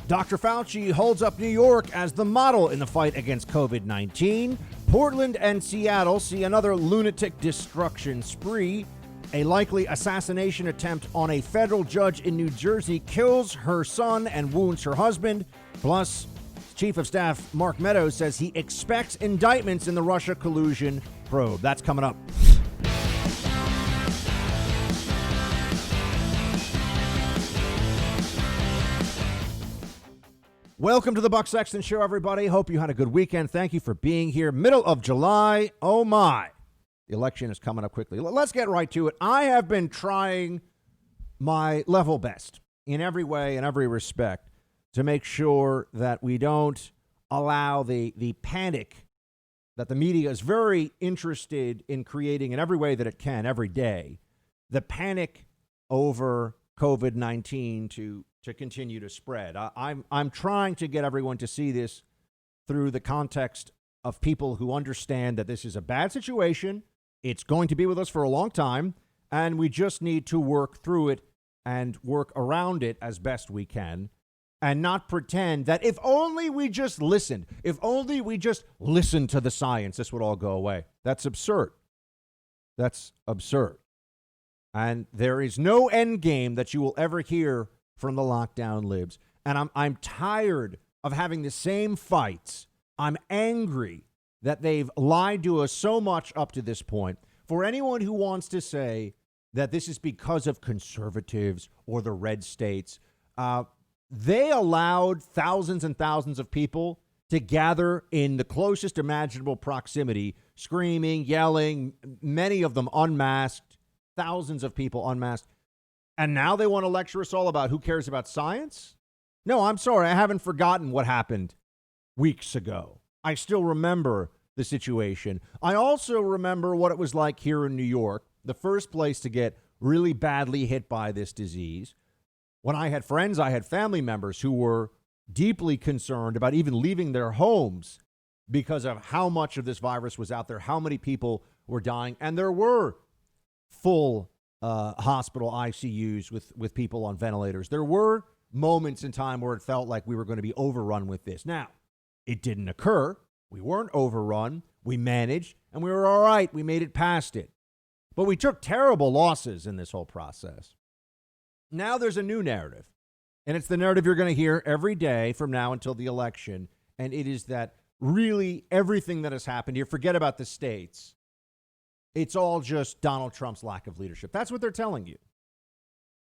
Dr. Fauci holds up New York as the model in the fight against COVID-19. Portland and Seattle see another lunatic destruction spree. A likely assassination attempt on a federal judge in New Jersey kills her son and wounds her husband. Plus, Chief of Staff Mark Meadows says he expects indictments in the Russia collusion probe. That's coming up. Welcome to the Buck Sexton Show, everybody. Hope you had a good weekend. Thank you for being here. Middle of July. Oh, my. The election is coming up quickly. Let's get right to it. I have been trying my level best in every way, in every respect, to make sure that we don't allow the panic that the media is very interested in creating in every way that it can every day, the panic over COVID-19 to continue to spread. I'm trying to get everyone to see this through the context of people who understand that this is a bad situation. It's going to be with us for a long time, and we just need to work through it and work around it as best we can and not pretend that if only we just listened, if only we just listened to the science, this would all go away. That's absurd. That's absurd. And there is no end game that you will ever hear from the lockdown libs. And I'm tired of having the same fights. I'm angry that they've lied to us so much up to this point. For anyone who wants to say that this is because of conservatives or the red states, they allowed thousands and thousands of people to gather in the closest imaginable proximity, screaming, yelling, many of them unmasked, thousands of people unmasked. And now they want to lecture us all about who cares about science? No, I'm sorry. I haven't forgotten what happened weeks ago. I still remember the situation. I also remember what it was like here in New York, the first place to get really badly hit by this disease. When I had friends, I had family members who were deeply concerned about even leaving their homes because of how much of this virus was out there, how many people were dying. And there were full hospital ICUs with people on ventilators. There were moments in time where it felt like we were going to be overrun with this. Now, it didn't occur. We weren't overrun. We managed, and we were all right. We made it past it. But we took terrible losses in this whole process. Now there's a new narrative, and it's the narrative you're going to hear every day from now until the election, and it is that really everything that has happened here, forget about the states, it's all just Donald Trump's lack of leadership. That's what they're telling you.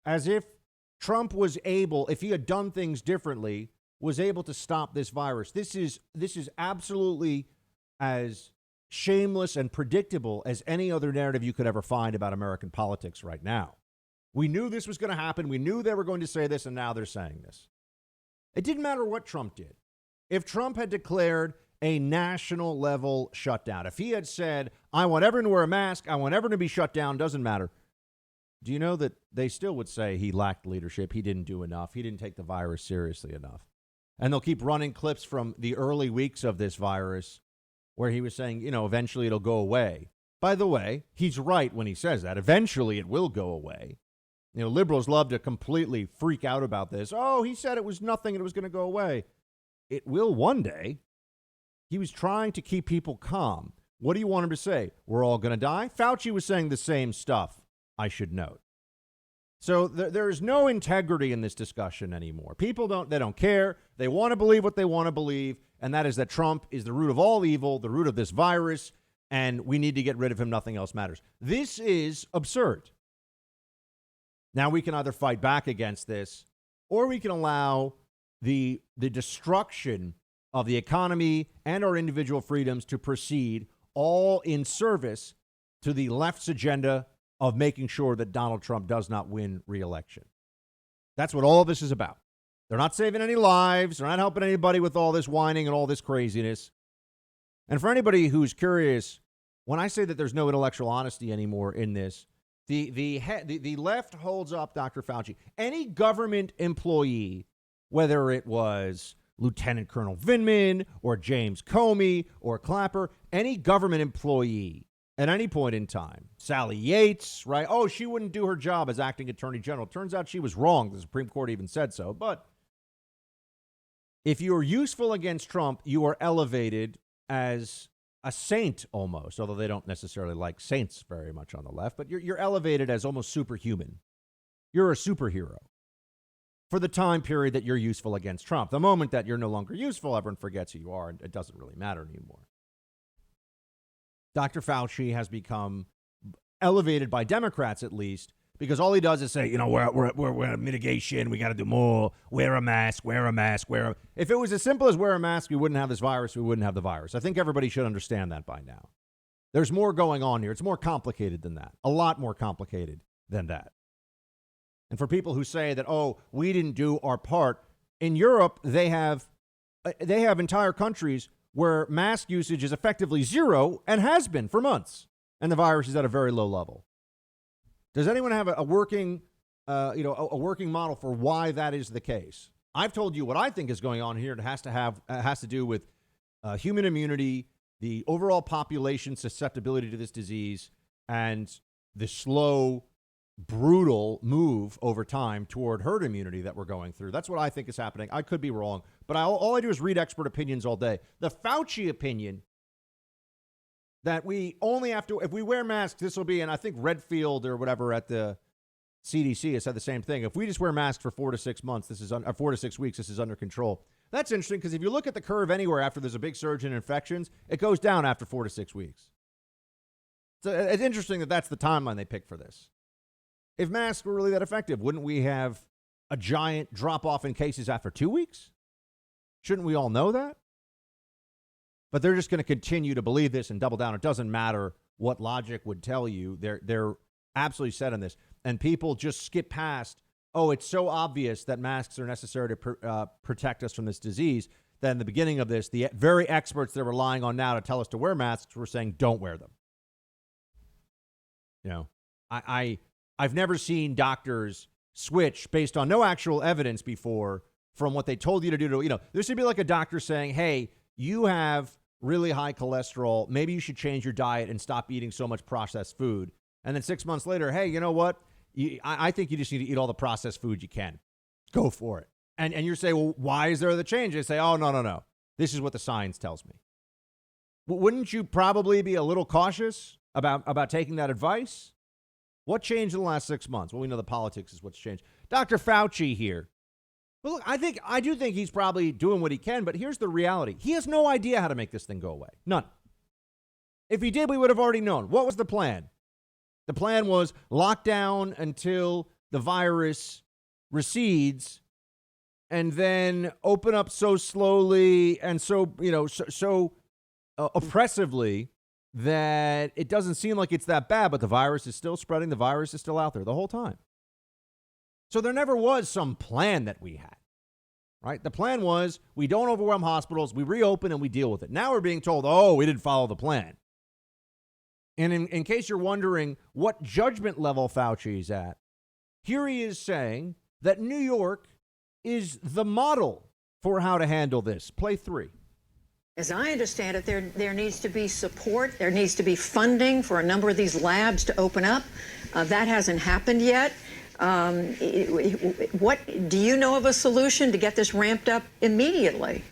As if Trump was able, if he had done things differently, was able to stop this virus. This is absolutely as shameless and predictable as any other narrative you could ever find about American politics right now. We knew this was going to happen. We knew they were going to say this, and now they're saying this. It didn't matter what Trump did. If Trump had declared a national level shutdown, if he had said, I want everyone to wear a mask, I want everyone to be shut down, doesn't matter. Do you know that they still would say he lacked leadership? He didn't do enough. He didn't take the virus seriously enough. And they'll keep running clips from the early weeks of this virus where he was saying, eventually it'll go away. By the way, he's right when he says that. Eventually it will go away. Liberals love to completely freak out about this. Oh, he said it was nothing and it was going to go away. It will one day. He was trying to keep people calm. What do you want him to say? We're all going to die? Fauci was saying the same stuff, I should note. So there is no integrity in this discussion anymore. People don't care. They want to believe what they want to believe, and that is that Trump is the root of all evil, the root of this virus, and we need to get rid of him. Nothing else matters. This is absurd. Now we can either fight back against this, or we can allow the destruction of the economy and our individual freedoms to proceed, all in service to the left's agenda of making sure that Donald Trump does not win re-election. That's what all of this is about. They're not saving any lives. They're not helping anybody with all this whining and all this craziness. And for anybody who's curious, when I say that there's no intellectual honesty anymore in this, the left holds up Dr. Fauci. Any government employee, whether it was Lieutenant Colonel Vindman or James Comey or Clapper, any government employee at any point in time, Sally Yates, right? Oh, she wouldn't do her job as acting attorney general. Turns out she was wrong. The Supreme Court even said so. But If you are useful against Trump, you are elevated as a saint almost, although they don't necessarily like saints very much on the left, but you're elevated as almost superhuman. You're a superhero for the time period that you're useful against Trump. The moment that you're no longer useful, everyone forgets who you are, and it doesn't really matter anymore. Dr. Fauci has become elevated by Democrats, at least, because all he does is say, we're mitigation. We got to do more. Wear a mask, wear a mask, If it was as simple as wear a mask, we wouldn't have this virus. We wouldn't have the virus. I think everybody should understand that by now. There's more going on here. It's more complicated than that. A lot more complicated than that. And for people who say that, we didn't do our part, in Europe, they have entire countries where mask usage is effectively zero and has been for months. And the virus is at a very low level. Does anyone have a working model for why that is the case? I've told you what I think is going on here. It has to do with human immunity, the overall population susceptibility to this disease, and the slow, brutal move over time toward herd immunity that we're going through. That's what I think is happening. I could be wrong, but all I do is read expert opinions all day. The Fauci opinion that we only have to, if we wear masks, this will be, and I think Redfield or whatever at the CDC has said the same thing. If we just wear masks for 4 to 6 months, 4 to 6 weeks, this is under control. That's interesting because if you look at the curve anywhere after there's a big surge in infections, it goes down after 4 to 6 weeks. So it's interesting that that's the timeline they picked for this. If masks were really that effective, wouldn't we have a giant drop off in cases after 2 weeks? Shouldn't we all know that? But they're just going to continue to believe this and double down. It doesn't matter what logic would tell you. They're absolutely set on this. And people just skip past, it's so obvious that masks are necessary to protect us from this disease. That in the beginning of this, the very experts they're relying on now to tell us to wear masks were saying, don't wear them. I've never seen doctors switch based on no actual evidence before from what they told you to do to, there should be like a doctor saying, hey, you have really high cholesterol. Maybe you should change your diet and stop eating so much processed food. And then 6 months later, hey, you know what? I think you just need to eat all the processed food you can. Go for it. And you're saying, well, why is there the change? They say, no. This is what the science tells me. Wouldn't you probably be a little cautious about taking that advice? What changed in the last 6 months? Well, we know the politics is what's changed. Dr. Fauci here. Well, look, I do think he's probably doing what he can, but here's the reality. He has no idea how to make this thing go away. None. If he did, we would have already known. What was the plan? The plan was lockdown until the virus recedes and then open up so slowly and so oppressively that it doesn't seem like it's that bad, but the virus is still spreading. The virus is still out there the whole time. So there never was some plan that we had, right? The plan was we don't overwhelm hospitals, we reopen and we deal with it. Now we're being told, we didn't follow the plan. And in case you're wondering what judgment level Fauci is at, here he is saying that New York is the model for how to handle this. Play 3. As I understand it, there needs to be support. There needs to be funding for a number of these labs to open up. That hasn't happened yet. What do you know of a solution to get this ramped up immediately?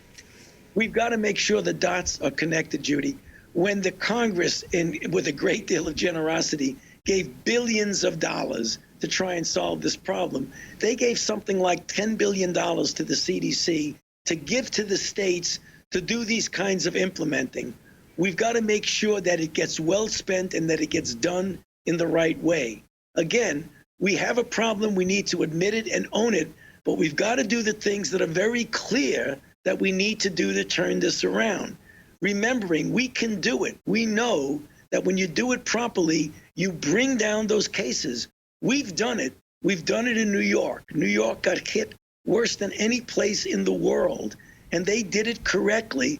We've got to make sure the dots are connected, Judy. When the Congress, with a great deal of generosity, gave billions of dollars to try and solve this problem, they gave something like $10 billion to the CDC to give to the states to do these kinds of implementing. We've got to make sure that it gets well spent and that it gets done in the right way. Again, we have a problem. We need to admit it and own it, but we've got to do the things that are very clear that we need to do to turn this around. Remembering we can do it. We know that when you do it properly, you bring down those cases. We've done it. We've done it in New York. New York got hit worse than any place in the world, and they did it correctly.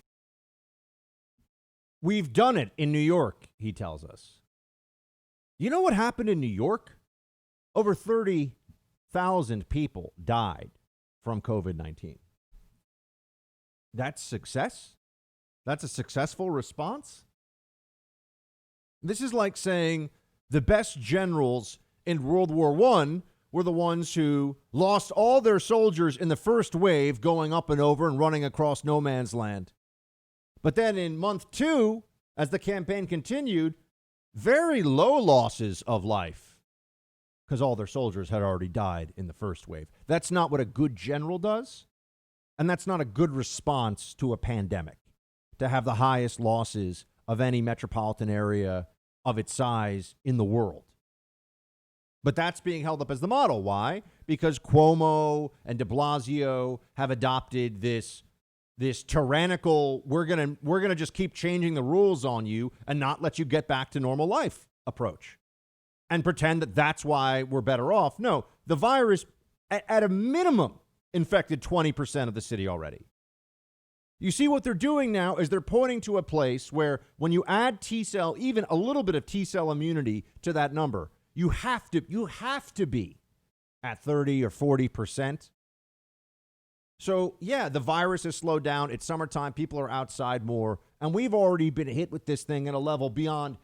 We've done it in New York, he tells us. You know what happened in New York? Over 30,000 people died from COVID-19. That's success? That's a successful response? This is like saying the best generals in World War I were the ones who lost all their soldiers in the first wave going up and over and running across no man's land. But then in month 2, as the campaign continued, very low losses of life because all their soldiers had already died in the first wave. That's not what a good general does, and that's not a good response to a pandemic, to have the highest losses of any metropolitan area of its size in the world. But that's being held up as the model. Why? Because Cuomo and de Blasio have adopted this tyrannical, we're gonna just keep changing the rules on you and not let you get back to normal life approach and pretend that that's why we're better off. No, the virus at a minimum infected 20% of the city already. You see what they're doing now is they're pointing to a place where when you add T-cell, even a little bit of T-cell immunity to that number, you have to be at 30 or 40%. So, yeah, the virus has slowed down. It's summertime. People are outside more. And we've already been hit with this thing at a level beyond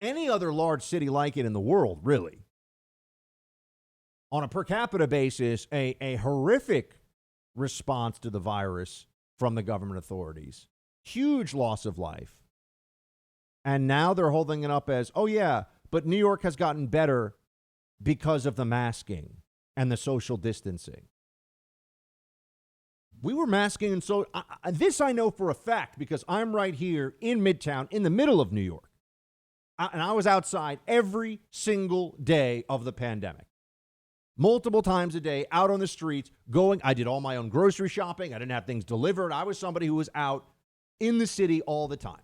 any other large city like it in the world, really. On a per capita basis, a horrific response to the virus from the government authorities. Huge loss of life. And now they're holding it up as, oh, yeah, but New York has gotten better because of the masking and the social distancing. We were masking, and so this I know for a fact because I'm right here in Midtown, in the middle of New York. And I was outside every single day of the pandemic. Multiple times a day, out on the streets, going. I did all my own grocery shopping. I didn't have things delivered. I was somebody who was out in the city all the time.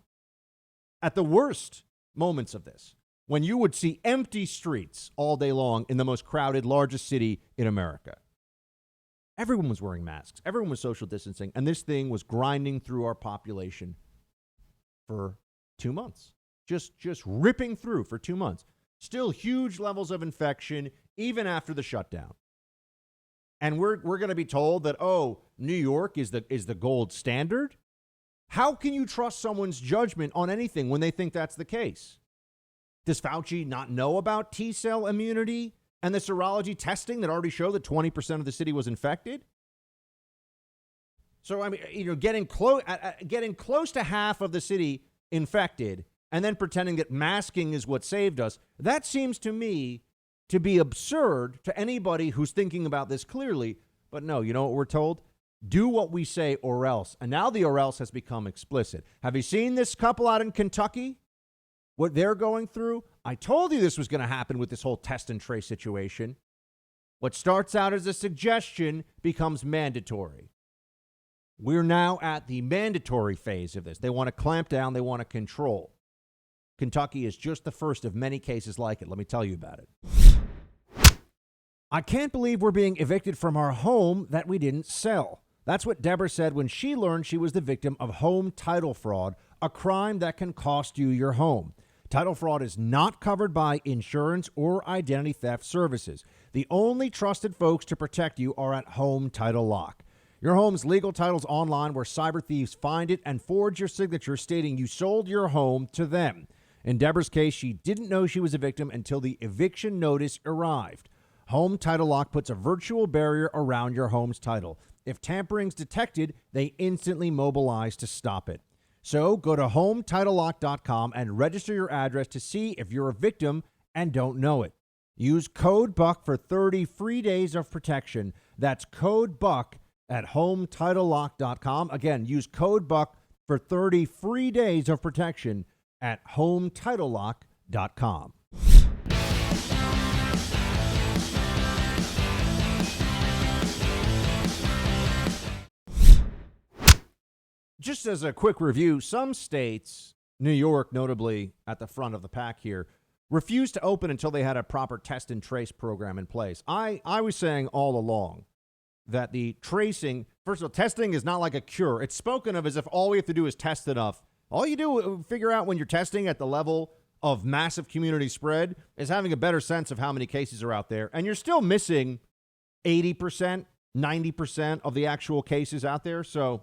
At the worst moments of this, when you would see empty streets all day long in the most crowded, largest city in America. Everyone was wearing masks. Everyone was social distancing. And this thing was grinding through our population for 2 months. Just ripping through for 2 months. Still huge levels of infection, even after the shutdown. And we're going to be told that, oh, New York is the gold standard? How can you trust someone's judgment on anything when they think that's the case? Does Fauci not know about T-cell immunity and the serology testing that already showed that 20% of the city was infected? So, I mean, getting close to half of the city infected and then pretending that masking is what saved us, that seems to me to be absurd to anybody who's thinking about this clearly. But no, you know what we're told? Do what we say or else. And now the or else has become explicit. Have you seen this couple out in Kentucky? What they're going through? I told you this was going to happen with this whole test and trace situation. What starts out as a suggestion becomes mandatory. We're now at the mandatory phase of this. They want to clamp down. They want to control. Kentucky is just the first of many cases like it. Let me tell you about it. I can't believe we're being evicted from our home that we didn't sell. That's what Deborah said when she learned she was the victim of home title fraud, a crime that can cost you your home. Title fraud is not covered by insurance or identity theft services. The only trusted folks to protect you are at Home Title Lock. Your home's legal title's online where cyber thieves find it and forge your signature stating you sold your home to them. In Deborah's case, she didn't know she was a victim until the eviction notice arrived. Home Title Lock puts a virtual barrier around your home's title. If tampering's detected, they instantly mobilize to stop it. So go to HomeTitleLock.com and register your address to see if you're a victim and don't know it. Use code BUCK for 30 free days of protection. That's code BUCK at HomeTitleLock.com. Again, use code BUCK for 30 free days of protection at HomeTitleLock.com. Just as a quick review, some states, New York notably at the front of the pack here, refused to open until they had a proper test and trace program in place. I was saying all along that the tracing, first of all, testing is not like a cure. It's spoken of as if all we have to do is test enough. All you do figure out when you're testing at the level of massive community spread is having a better sense of how many cases are out there. And you're still missing 80%, 90% of the actual cases out there. So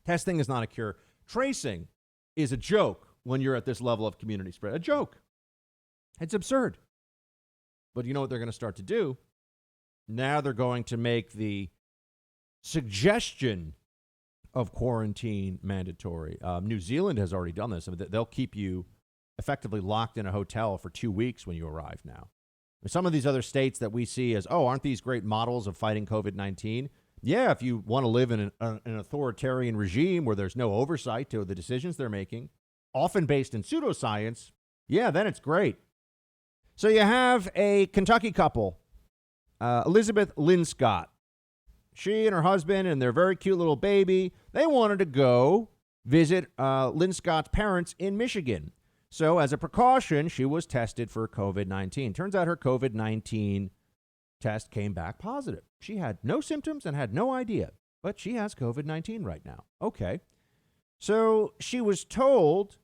testing is not a cure. Tracing is a joke when you're at this level of community spread. A joke. It's absurd. But you know what they're going to start to do? Now they're going to make the suggestion of quarantine mandatory. New Zealand has already done this. I mean, they'll keep you effectively locked in a hotel for 2 weeks when you arrive now. Some of these other states that we see as, oh, aren't these great models of fighting COVID-19? Yeah, if you want to live in an authoritarian regime where there's no oversight to the decisions they're making, often based in pseudoscience, yeah, then it's great. So you have a Kentucky couple, Elizabeth Linscott. She and her husband and their very cute little baby, they wanted to go visit Linscott's parents in Michigan. So as a precaution, she was tested for COVID-19. Turns out her COVID-19 test came back positive. She had no symptoms and had no idea, but she has COVID-19 right now. Okay. So she was told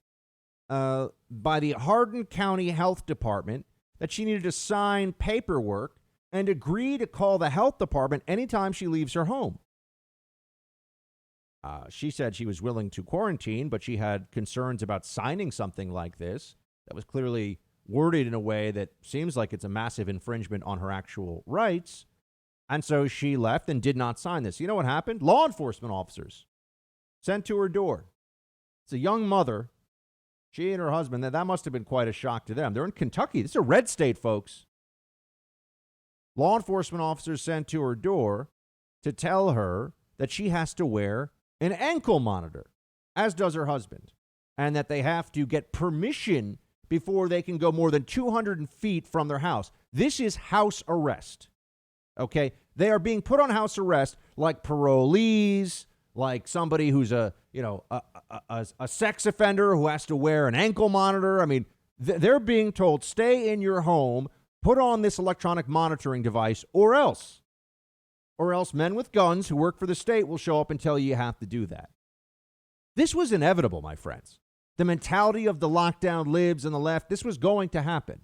by the Hardin County Health Department that she needed to sign paperwork and agree to call the health department anytime she leaves her home. She said she was willing to quarantine, but she had concerns about signing something like this that was clearly worded in a way that seems like it's a massive infringement on her actual rights. And so she left and did not sign this. You know what happened? Law enforcement officers sent to her door. It's a young mother. She and her husband, that must have been quite a shock to them. They're in Kentucky. This is a red state, folks. Law enforcement officers sent to her door to tell her that she has to wear an ankle monitor, as does her husband, and that they have to get permission before they can go more than 200 feet from their house. This is house arrest, okay? They are being put on house arrest like parolees, like somebody who's a sex offender who has to wear an ankle monitor. I mean, they're being told, stay in your home, put on this electronic monitoring device, or else men with guns who work for the state will show up and tell you have to do that. This was inevitable, my friends. The mentality of the lockdown libs and the left, this was going to happen.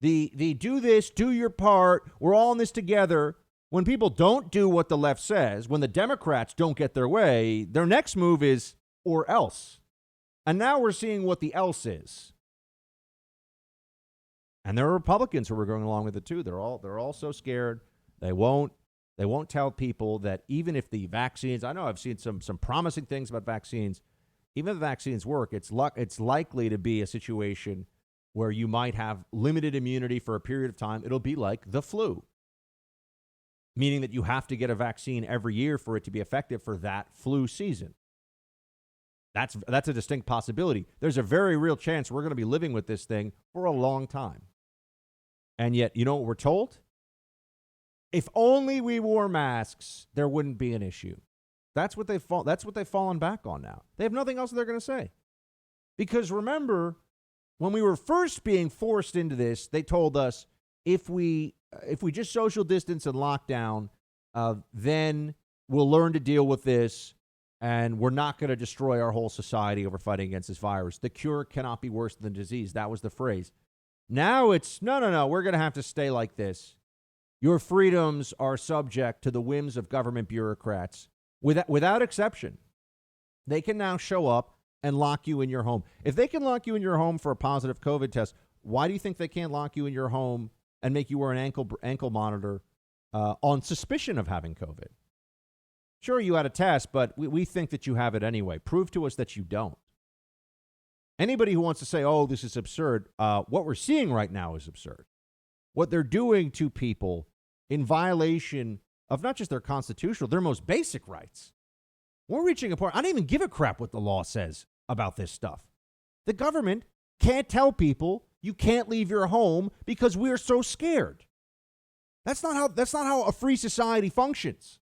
The do this, do your part, we're all in this together. When people don't do what the left says, when the Democrats don't get their way, their next move is or else. And now we're seeing what the else is. And there are Republicans who are going along with it too. They're all so scared. They won't tell people that even if the vaccines, I know I've seen some promising things about vaccines. Even if the vaccines work, it's likely to be a situation where you might have limited immunity for a period of time. It'll be like the flu, meaning that you have to get a vaccine every year for it to be effective for that flu season. That's a distinct possibility. There's a very real chance we're going to be living with this thing for a long time. And yet, you know what we're told? If only we wore masks, there wouldn't be an issue. That's what they've fallen back on now. They have nothing else they're going to say. Because remember, when we were first being forced into this, they told us if we just social distance and lock down, then we'll learn to deal with this, and we're not going to destroy our whole society over fighting against this virus. The cure cannot be worse than the disease. That was the phrase. Now it's, no, we're going to have to stay like this. Your freedoms are subject to the whims of government bureaucrats. Without exception, they can now show up and lock you in your home. If they can lock you in your home for a positive COVID test, why do you think they can't lock you in your home and make you wear an ankle monitor on suspicion of having COVID? Sure, you had a test, but we think that you have it anyway. Prove to us that you don't. Anybody who wants to say, oh, this is absurd, what we're seeing right now is absurd. What they're doing to people in violation of not just their constitutional, their most basic rights. We're reaching a point. I don't even give a crap what the law says about this stuff. The government can't tell people you can't leave your home because we're so scared. That's not how a free society functions.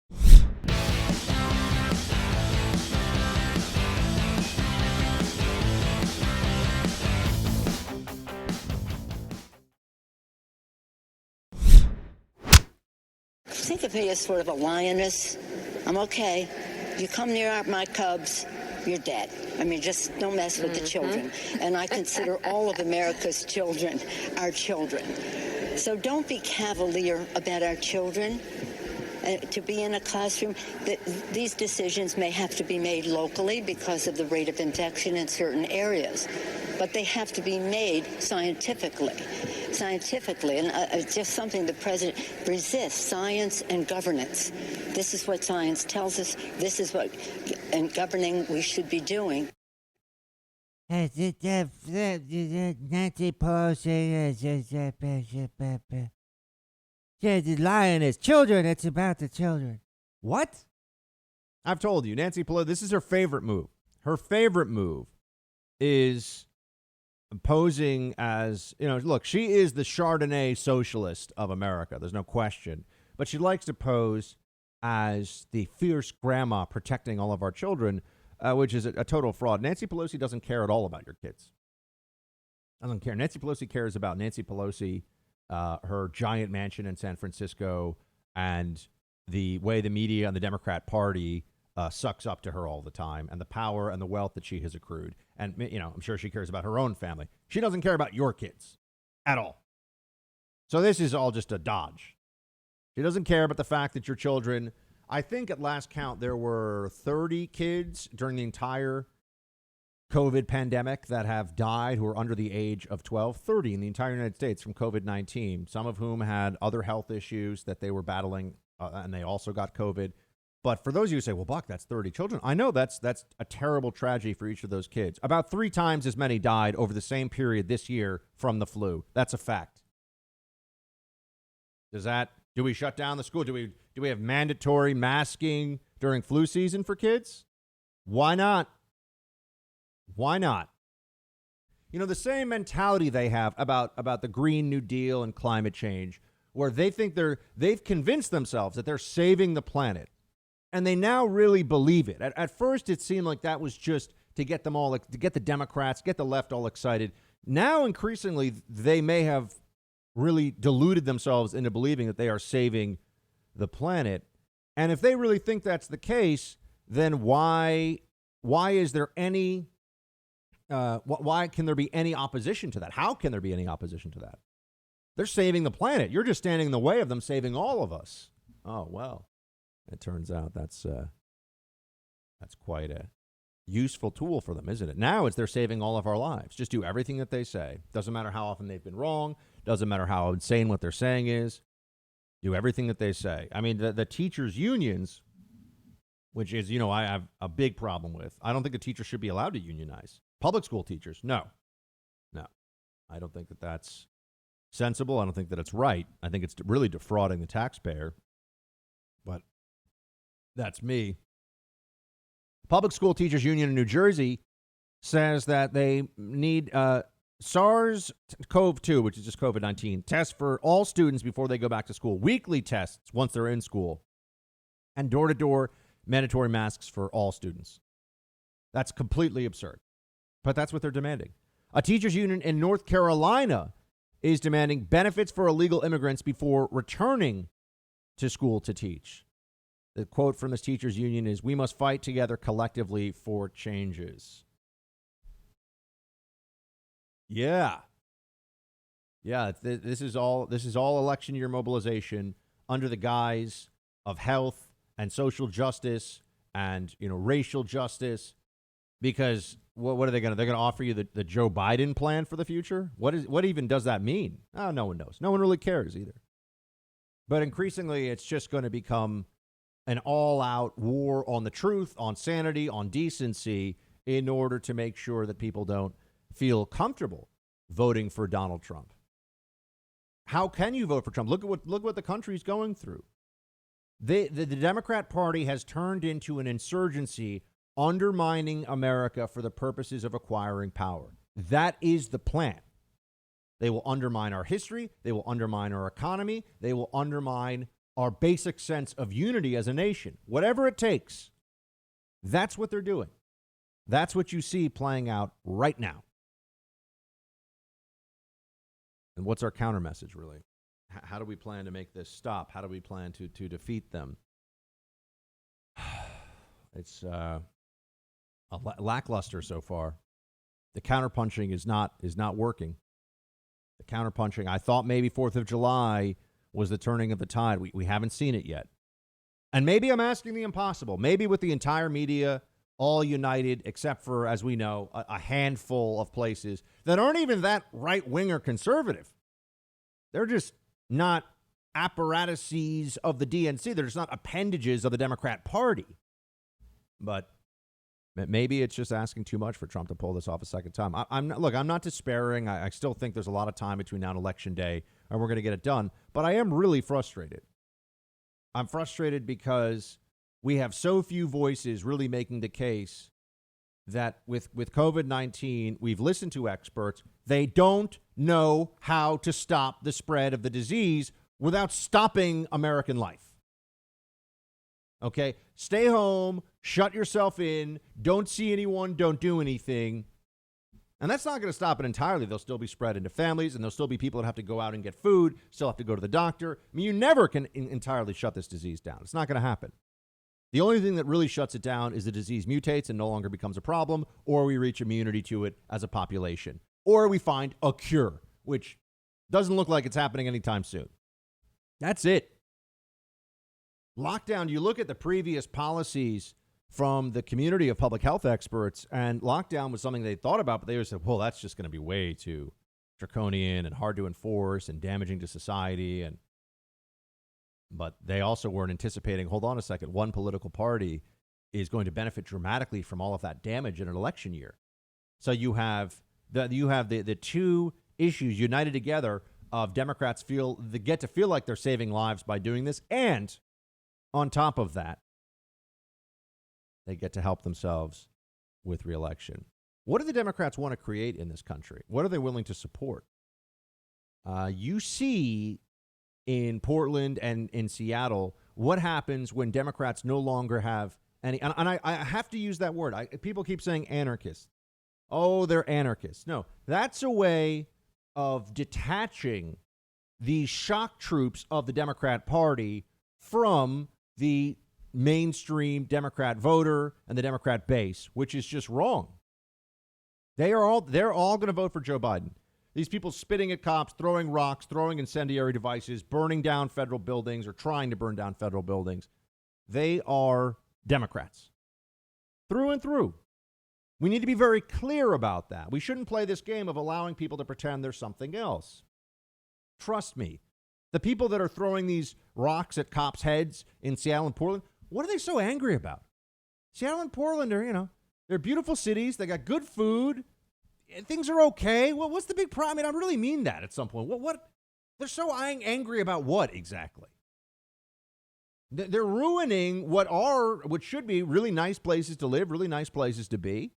Think of me as sort of a lioness. I'm okay. You come near my cubs, you're dead. I mean, just don't mess with the children. And I consider all of America's children our children. So don't be cavalier about our children. To be in a classroom, these decisions may have to be made locally because of the rate of infection in certain areas, but they have to be made scientifically. scientifically, and it's just something the president resists, science and governance. This is what science tells us. This is what, in governing, we should be doing. Nancy Pelosi, the lioness. Children, it's about the children. What? I've told you, Nancy Pelosi, this is her favorite move. Her favorite move is posing as, look, she is the Chardonnay socialist of America. There's no question. But she likes to pose as the fierce grandma protecting all of our children, which is a total fraud. Nancy Pelosi doesn't care at all about your kids. Doesn't care. Nancy Pelosi cares about Nancy Pelosi, her giant mansion in San Francisco, and the way the media and the Democrat Party sucks up to her all the time, and the power and the wealth that she has accrued. And, I'm sure she cares about her own family. She doesn't care about your kids at all. So this is all just a dodge. She doesn't care about the fact that your children, I think at last count, there were 30 kids during the entire COVID pandemic that have died who are under the age of 12, 30 in the entire United States from COVID-19, some of whom had other health issues that they were battling, and they also got COVID. But for those of you who say, well, Buck, that's 30 children. I know that's a terrible tragedy for each of those kids. About 3 times as many died over the same period this year from the flu. That's a fact. Do we shut down the school? Do we have mandatory masking during flu season for kids? Why not? Why not? The same mentality they have about the Green New Deal and climate change, where they think they've convinced themselves that they're saving the planet. And they now really believe it. At first, it seemed like that was just to get them all, to get the Democrats, get the left all excited. Now, increasingly, they may have really deluded themselves into believing that they are saving the planet. And if they really think that's the case, then why is there any, why can there be any opposition to that? How can there be any opposition to that? They're saving the planet. You're just standing in the way of them saving all of us. Oh, well. It turns out that's quite a useful tool for them, isn't it? Now they're saving all of our lives. Just do everything that they say. Doesn't matter how often they've been wrong. Doesn't matter how insane what they're saying is. Do everything that they say. I mean, the teachers' unions, which is, I have a big problem with. I don't think the teachers should be allowed to unionize. Public school teachers, no. I don't think that that's sensible. I don't think that it's right. I think it's really defrauding the taxpayer. But that's me. Public School Teachers Union in New Jersey says that they need SARS-CoV-2, which is just COVID-19, tests for all students before they go back to school, weekly tests once they're in school, and door-to-door mandatory masks for all students. That's completely absurd. But that's what they're demanding. A teachers union in North Carolina is demanding benefits for illegal immigrants before returning to school to teach. The quote from this teachers union is, "We must fight together collectively for changes." Yeah. This is all election year mobilization under the guise of health and social justice and racial justice. Because what are they going to? They're going to offer you the Joe Biden plan for the future? What even does that mean? Oh, no one knows. No one really cares either. But increasingly, it's just going to become an all-out war on the truth, on sanity, on decency, in order to make sure that people don't feel comfortable voting for Donald Trump. How can you vote for Trump? Look what the country's going through. The Democrat Party has turned into an insurgency undermining America for the purposes of acquiring power. That is the plan. They will undermine our history. They will undermine our economy. They will undermine our basic sense of unity as a nation. Whatever it takes, that's what they're doing. That's what you see playing out right now. And what's our counter message, really? How do we plan to make this stop? How do we plan to defeat them? It's lackluster so far. The counterpunching is not working. The counterpunching, I thought maybe 4th of July was the turning of the tide. We haven't seen it yet. And maybe I'm asking the impossible. Maybe with the entire media all united, except for, as we know, a handful of places that aren't even that right-wing or conservative. They're just not apparatuses of the DNC. They're just not appendages of the Democrat Party. But maybe it's just asking too much for Trump to pull this off a second time. I'm not despairing. I still think there's a lot of time between now and Election Day, and we're going to get it done. But I am really frustrated. I'm frustrated because we have so few voices really making the case that with COVID-19, we've listened to experts. They don't know how to stop the spread of the disease without stopping American life. Okay? Stay home, shut yourself in, don't see anyone, don't do anything. And that's not going to stop it entirely. They'll still be spread into families, and there'll still be people that have to go out and get food, still have to go to the doctor. I mean, you never can entirely shut this disease down. It's not going to happen. The only thing that really shuts it down is the disease mutates and no longer becomes a problem, or we reach immunity to it as a population, or we find a cure, which doesn't look like it's happening anytime soon. That's it. Lockdown, you look at the previous policies from the community of public health experts, and lockdown was something they thought about, but they always said, well, that's just going to be way too draconian and hard to enforce and damaging to society. But they also weren't anticipating, hold on a second, one political party is going to benefit dramatically from all of that damage in an election year. So you have the two issues united together of Democrats get to feel like they're saving lives by doing this, and on top of that, they get to help themselves with re-election. What do the Democrats want to create in this country? What are they willing to support? You see in Portland and in Seattle what happens when Democrats no longer have any, and I have to use that word. People keep saying anarchists. Oh, they're anarchists. No, that's a way of detaching the shock troops of the Democrat Party from the mainstream Democrat voter and the Democrat base, which is just wrong. They're all going to vote for Joe Biden. These people spitting at cops, throwing rocks, throwing incendiary devices, burning down federal buildings or trying to burn down federal buildings. They are Democrats through and through. We need to be very clear about that. We shouldn't play this game of allowing people to pretend they're something else. Trust me, the people that are throwing these rocks at cops' heads in Seattle and Portland, what are they so angry about? Seattle and Portland are, they're beautiful cities. They got good food. Things are okay. Well, what's the big problem? I really mean that at some point. What? They're so angry about what exactly? They're ruining what should be really nice places to live, really nice places to be.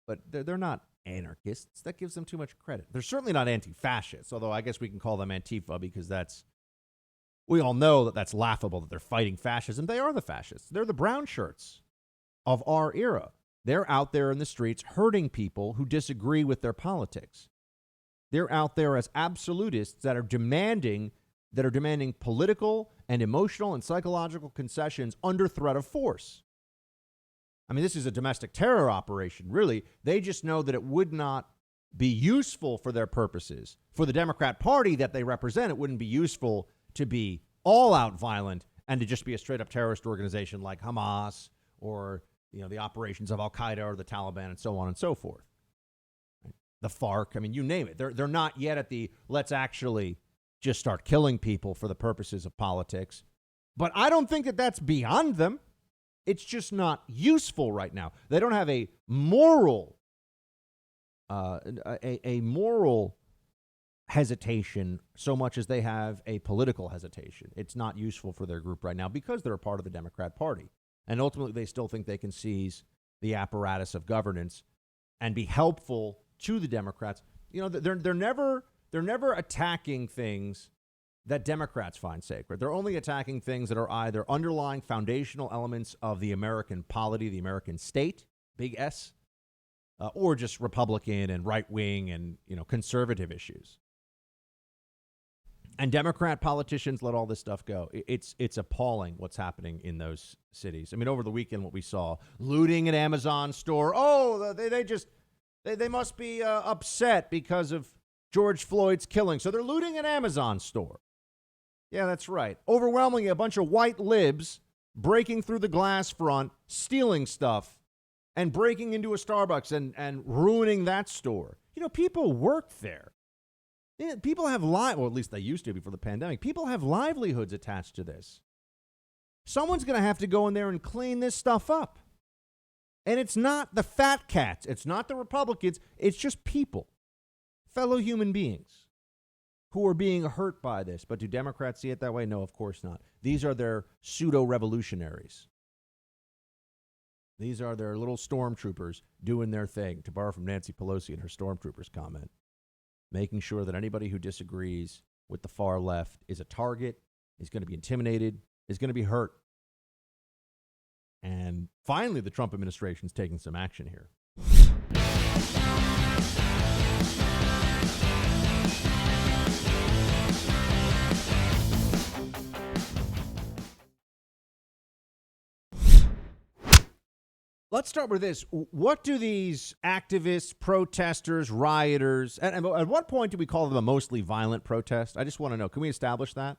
But they're not anarchists. That gives them too much credit. They're certainly not anti-fascists, although I guess we can call them Antifa because we all know that that's laughable that they're fighting fascism. They are the fascists. They're the brown shirts of our era. They're out there in the streets hurting people who disagree with their politics. They're out there as absolutists that are demanding political and emotional and psychological concessions under threat of force. I mean, this is a domestic terror operation, really. They just know that it would not be useful for their purposes. For the Democrat Party that they represent, it wouldn't be useful to be all-out violent and to just be a straight-up terrorist organization like Hamas or, the operations of Al-Qaeda or the Taliban and so on and so forth. The FARC, I mean, you name it. They're not yet at the let's actually just start killing people for the purposes of politics. But I don't think that that's beyond them. It's just not useful right now. They don't have a moral hesitation so much as they have a political hesitation. It's not useful for their group right now because they're a part of the Democrat Party. And ultimately, they still think they can seize the apparatus of governance and be helpful to the Democrats. They're never attacking things that Democrats find sacred. They're only attacking things that are either underlying foundational elements of the American polity, the American state, big S, or just Republican and right-wing and, conservative issues. And Democrat politicians let all this stuff go. It's appalling what's happening in those cities. I mean, over the weekend, what we saw, looting an Amazon store. Oh, they must be upset because of George Floyd's killing. So they're looting an Amazon store. Yeah, that's right. Overwhelmingly, a bunch of white libs breaking through the glass front, stealing stuff, and breaking into a Starbucks and ruining that store. People work there. Yeah, people have well, at least they used to before the pandemic. People have livelihoods attached to this. Someone's going to have to go in there and clean this stuff up. And it's not the fat cats. It's not the Republicans. It's just people, fellow human beings who are being hurt by this. But do Democrats see it that way? No, of course not. These are their pseudo-revolutionaries. These are their little stormtroopers doing their thing, to borrow from Nancy Pelosi in her stormtroopers comment, making sure that anybody who disagrees with the far left is a target, is going to be intimidated, is going to be hurt. And finally, the Trump administration is taking some action here. Let's start with this. What do these activists, protesters, rioters, and at what point do we call them a mostly violent protest? I just want to know. Can we establish that?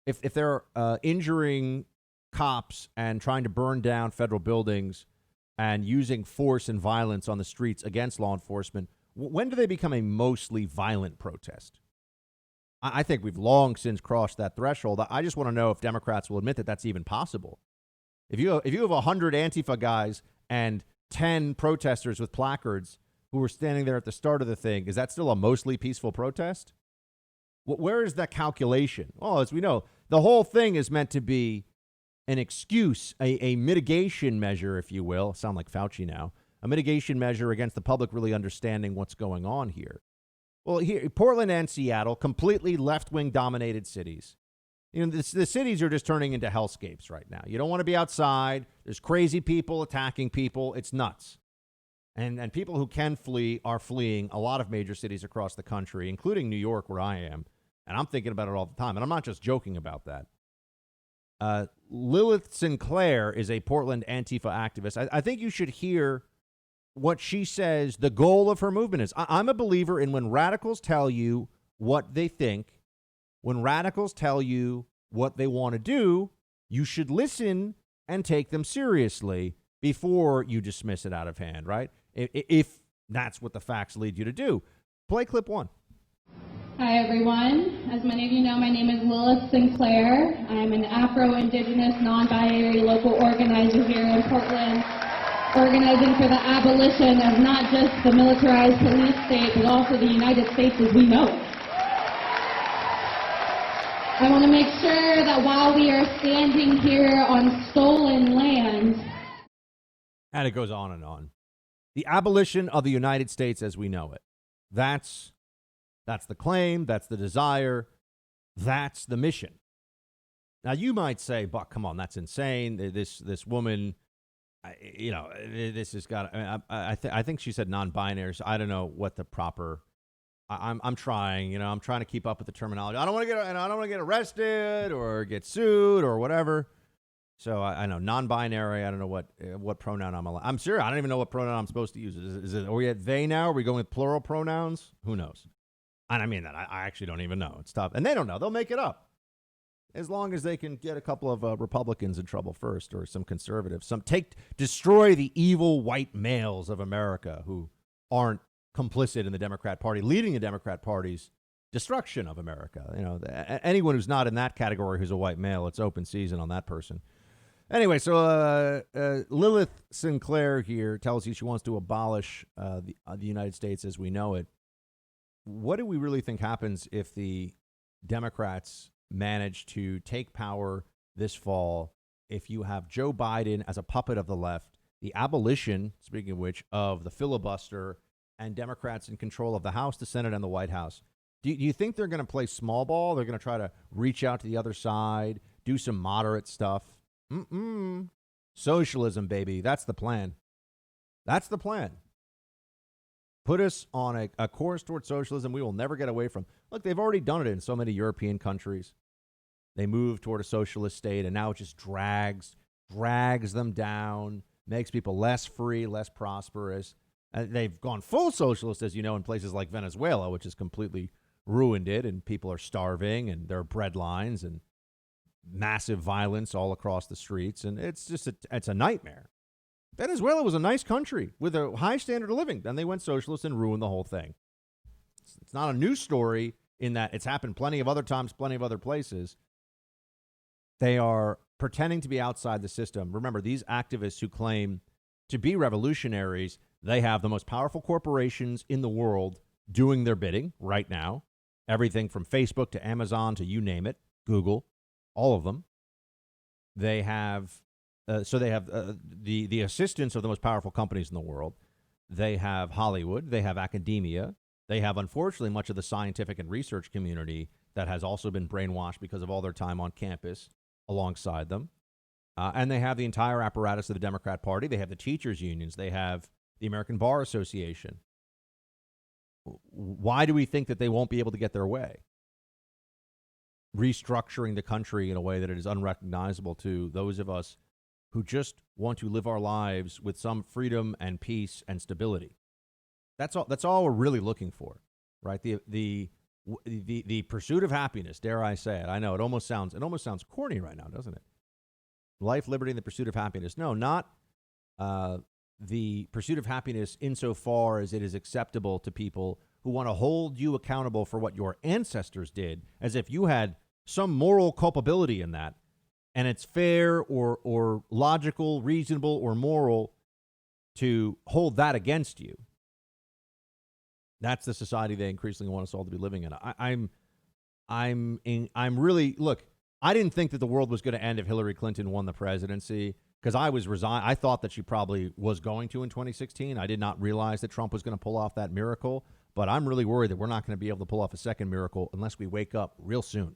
If they're injuring cops and trying to burn down federal buildings and using force and violence on the streets against law enforcement, when do they become a mostly violent protest? I think we've long since crossed that threshold. I just want to know if Democrats will admit that that's even possible. If you have 100 Antifa guys and 10 protesters with placards who were standing there at the start of the thing, is that still a mostly peaceful protest? Where is that calculation? Well, as we know, the whole thing is meant to be an excuse, a mitigation measure, if you will. Sound like Fauci now. A mitigation measure against the public really understanding what's going on here. Well, here, Portland and Seattle, completely left-wing dominated cities. You know, the cities are just turning into hellscapes right now. You don't want to be outside. There's crazy people attacking people. It's nuts. And people who can flee are fleeing a lot of major cities across the country, including New York, where I am. And I'm thinking about it all the time. And I'm not just joking about that. Lilith Sinclair is a Portland Antifa activist. I think you should hear what she says the goal of her movement is. I'm a believer in when radicals tell you what they think, when radicals tell you what they want to do, you should listen and take them seriously before you dismiss it out of hand, right? If that's what the facts lead you to do. Play clip 1. Hi, everyone. As many of you know, my name is Lilith Sinclair. I'm an Afro-Indigenous, non-binary local organizer here in Portland, organizing for the abolition of not just the militarized police state, but also the United States as we know it. I want to make sure that while we are standing here on stolen land... And it goes on and on. The abolition of the United States as we know it. That's the claim. That's the desire. That's the mission. Now, you might say, Buck, come on, that's insane. This woman, this has got, I think she said non-binary. So I don't know what the proper... I'm trying, I'm trying to keep up with the terminology. I don't want to get arrested or get sued or whatever. So I know non-binary. I don't know what pronoun I'm allowed. I'm serious. I don't even know what pronoun I'm supposed to use. Is it? Are we at they now? Are we going with plural pronouns? Who knows? And I mean that. I actually don't even know. It's tough, and they don't know. They'll make it up as long as they can get a couple of Republicans in trouble first, or some conservatives. Destroy the evil white males of America who aren't complicit in the Democrat Party, leading the Democrat Party's destruction of America. Anyone who's not in that category who's a white male, it's open season on that person. Anyway, so Lilith Sinclair here tells you she wants to abolish the United States as we know it. What do we really think happens if the Democrats manage to take power this fall? If you have Joe Biden as a puppet of the left, the abolition, speaking of which, of the filibuster, and Democrats in control of the House, the Senate, and the White House. Do you think they're going to play small ball? They're going to try to reach out to the other side, do some moderate stuff? Socialism, baby. That's the plan. That's the plan. Put us on a course towards socialism we will never get away from. Look, they've already done it in so many European countries. They move toward a socialist state, and now it just drags them down, makes people less free, less prosperous. They've gone full socialist, as you know, in places like Venezuela, which has completely ruined it, and people are starving, and there are bread lines and massive violence all across the streets, and it's just it's a nightmare. Venezuela was a nice country with a high standard of living. Then they went socialist and ruined the whole thing. It's not a news story in that it's happened plenty of other times, plenty of other places. They are pretending to be outside the system. Remember, these activists who claim to be revolutionaries, they have the most powerful corporations in the world doing their bidding right now. Everything from Facebook to Amazon to you name it, Google, all of them. They have the assistance of the most powerful companies in the world. They have Hollywood. They have academia. They have, unfortunately, much of the scientific and research community that has also been brainwashed because of all their time on campus alongside them. And they have the entire apparatus of the Democrat Party. They have the teachers' unions. They have the American Bar Association. Why do we think that they won't be able to get their way? Restructuring the country in a way that it is unrecognizable to those of us who just want to live our lives with some freedom and peace and stability. That's all we're really looking for, right? The pursuit of happiness, dare I say it. I know it almost sounds corny right now, doesn't it? Life, liberty, and the pursuit of happiness. No, not the pursuit of happiness insofar as it is acceptable to people who want to hold you accountable for what your ancestors did, as if you had some moral culpability in that, and it's fair or logical, reasonable, or moral to hold that against you. That's the society they increasingly want us all to be living in. I'm really, look, I didn't think that the world was going to end if Hillary Clinton won the presidency, because I was resigned. I thought that she probably was going to in 2016. I did not realize that Trump was going to pull off that miracle, but I'm really worried that we're not going to be able to pull off a second miracle unless we wake up real soon.